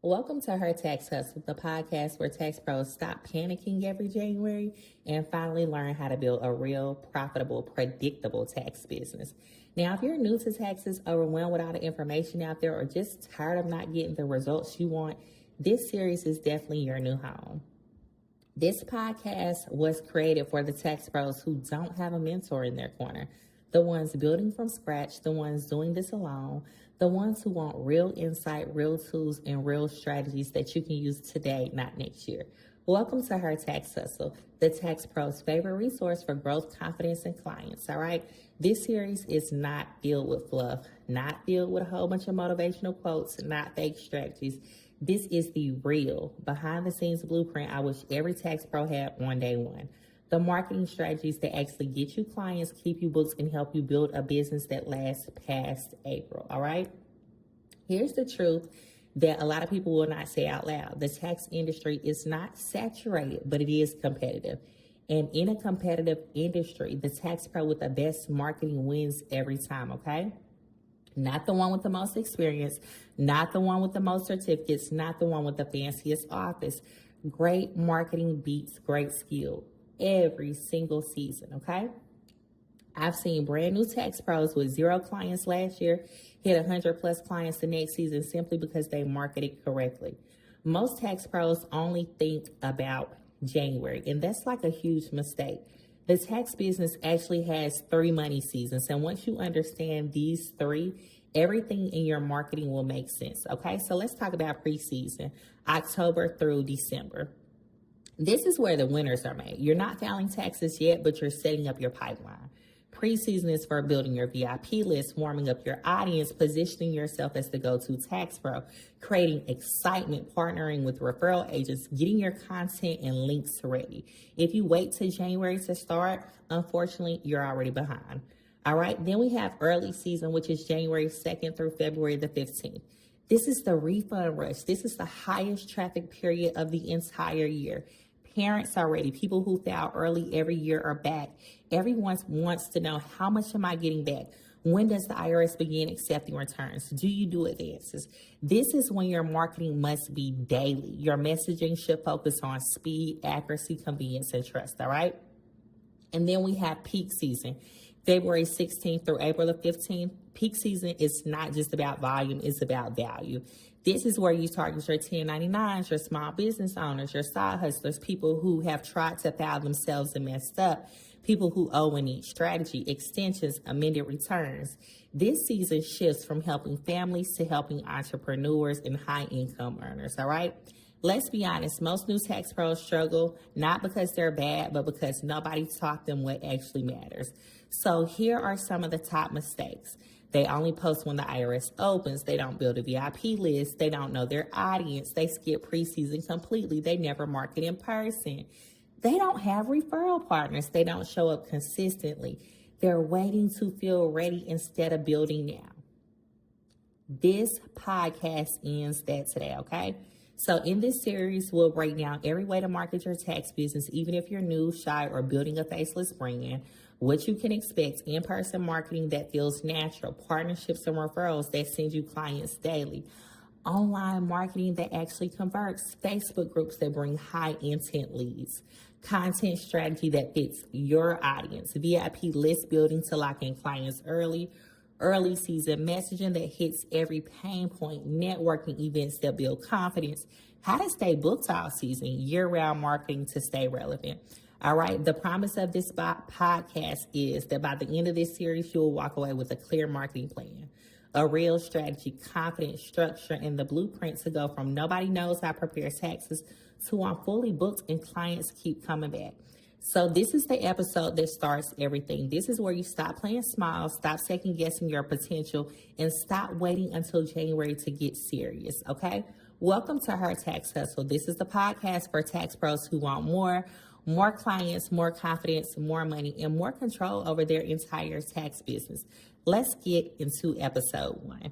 Welcome to Her Tax Hustle, the podcast where tax pros stop panicking every January and finally learn how to build a real, profitable, predictable tax business. Now, if you're new to taxes, overwhelmed with all the information out there, or just tired of not getting the results you want, this series is definitely your new home. This podcast was created for the tax pros who don't have a mentor in their corner, the ones building from scratch, the ones doing this alone, the ones who want real insight, real tools, and real strategies that you can use today, not next year. Welcome to Her Tax Hustle, the tax pro's favorite resource for growth, confidence, and clients, all right? This series is not filled with fluff, not filled with a whole bunch of motivational quotes, not fake strategies. This is the real, behind-the-scenes blueprint I wish every tax pro had on day one. The marketing strategies that actually get you clients, keep you booked, and help you build a business that lasts past April, all right? Here's the truth that a lot of people will not say out loud. The tax industry is not saturated, but it is competitive. And in a competitive industry, the tax pro with the best marketing wins every time, okay? Not the one with the most experience, not the one with the most certificates, not the one with the fanciest office. Great marketing beats great skill every single season, okay? I've seen brand new tax pros with 0 clients last year hit 100 plus clients the next season simply because they marketed correctly. Most tax pros only think about January, and that's like a huge mistake. The tax business actually has 3 money seasons, and once you understand these 3, everything in your marketing will make sense, okay? So let's talk about preseason, October through December. This is where the winners are made. You're not filing taxes yet, but you're setting up your pipeline. Preseason is for building your VIP list, warming up your audience, positioning yourself as the go-to tax pro, creating excitement, partnering with referral agents, getting your content and links ready. If you wait till January to start, unfortunately, you're already behind. All right, then we have early season, which is January 2nd through February the 15th. This is the refund rush. This is the highest traffic period of the entire year. Parents are ready. People who file early every year are back. Everyone wants to know, how much am I getting back? When does the IRS begin accepting returns? Do you do advances? This is when your marketing must be daily. Your messaging should focus on speed, accuracy, convenience, and trust, all right? And then we have peak season, February 16th through April the 15th. Peak season is not just about volume, it's about value. This is where you target your 1099s, your small business owners, your side hustlers, people who have tried to file themselves and messed up, people who owe and need strategy, extensions, amended returns. This season shifts from helping families to helping entrepreneurs and high-income earners, all right? Let's be honest, most new tax pros struggle not because they're bad, but because nobody taught them what actually matters. So here are some of the top mistakes. They only post when the IRS opens. They don't build a VIP list. They don't know their audience. They skip preseason completely. They never market in person. They don't have referral partners. They don't show up consistently. They're waiting to feel ready instead of building now. This podcast ends that today, okay? So in this series, we'll break down every way to market your tax business, even if you're new, shy, or building a faceless brand, what you can expect, in-person marketing that feels natural, partnerships and referrals that send you clients daily, online marketing that actually converts, Facebook groups that bring high-intent leads, content strategy that fits your audience, VIP list building to lock in clients early season messaging that hits every pain point, networking events that build confidence, how to stay booked all season, year-round marketing to stay relevant. All right, the promise of this podcast is that by the end of this series, you'll walk away with a clear marketing plan, a real strategy, confident structure, and the blueprint to go from nobody knows how to prepare taxes to I'm fully booked and clients keep coming back. So this is the episode that starts everything. This is where you stop playing small, stop second guessing your potential, and stop waiting until January to get serious, okay? Welcome to Her Tax Hustle. This is the podcast for tax pros who want more clients, more confidence, more money, and more control over their entire tax business. Let's get into episode 1.